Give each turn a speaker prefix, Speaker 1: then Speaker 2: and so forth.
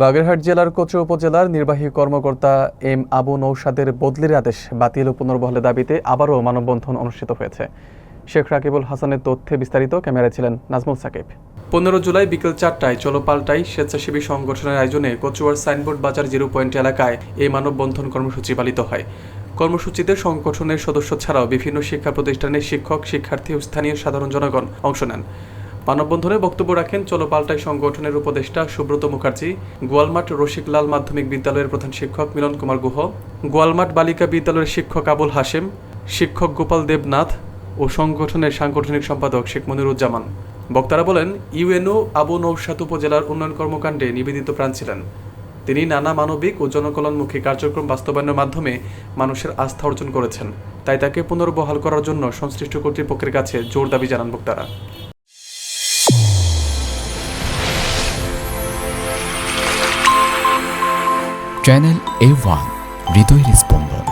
Speaker 1: বাগেরহাট জেলার কোচু উপজেলার নির্বাহী কর্মকর্তা এম আবু নৌশাদের বদলির আদেশ বাতিল ও পুনর্বহালের দাবিতে আবারও মানববন্ধন অনুষ্ঠিত হয়েছে। শেখ রাকিবুল হাসানের তথ্যে বিস্তারিত, ক্যামেরায় ছিলেন নাজমুল সাকিব। 15 জুলাই বিকেল 4টায় চলো পাল্টাই স্বেচ্ছাসেবী সংগঠনের আয়োজনে কচুয়ার সাইনবোর্ড বাজার 0 পয়েন্ট এলাকায় এই মানববন্ধন কর্মসূচি পালিত হয়। কর্মসূচিতে সংগঠনের সদস্য ছাড়াও বিভিন্ন শিক্ষা প্রতিষ্ঠানের শিক্ষক, শিক্ষার্থী ও স্থানীয় সাধারণ জনগণ অংশ নেন। মানববন্ধনে বক্তব্য রাখেন চলো পাল্টাই সংগঠনের উপদেষ্টা সুব্রত মুখার্জি, গোয়ালমাঠ রসিকলাল মাধ্যমিক বিদ্যালয়ের প্রধান শিক্ষক মিলন কুমার গুহ, গোয়ালমাঠ বালিকা বিদ্যালয়ের শিক্ষক আবুল হাশেম, শিক্ষক গোপাল দেবনাথ ও সংগঠনের সাংগঠনিক সম্পাদক শেখ মনিরুজ্জামান। বক্তারা বলেন, ইউএনও আবু নৌশাদ উপজেলার উন্নয়ন কর্মকাণ্ডে নিবেদিত প্রাণ ছিলেন। তিনি নানা মানবিক ও জনকল্যাণমুখী কার্যক্রম বাস্তবায়নের মাধ্যমে মানুষের আস্থা অর্জন করেছেন। তাই তাকে পুনর্বহাল করার জন্য সংশ্লিষ্ট কর্তৃপক্ষের কাছে জোর দাবি জানান বক্তারা।
Speaker 2: চ্যানেল A1 হৃদয়ের স্পন্দন।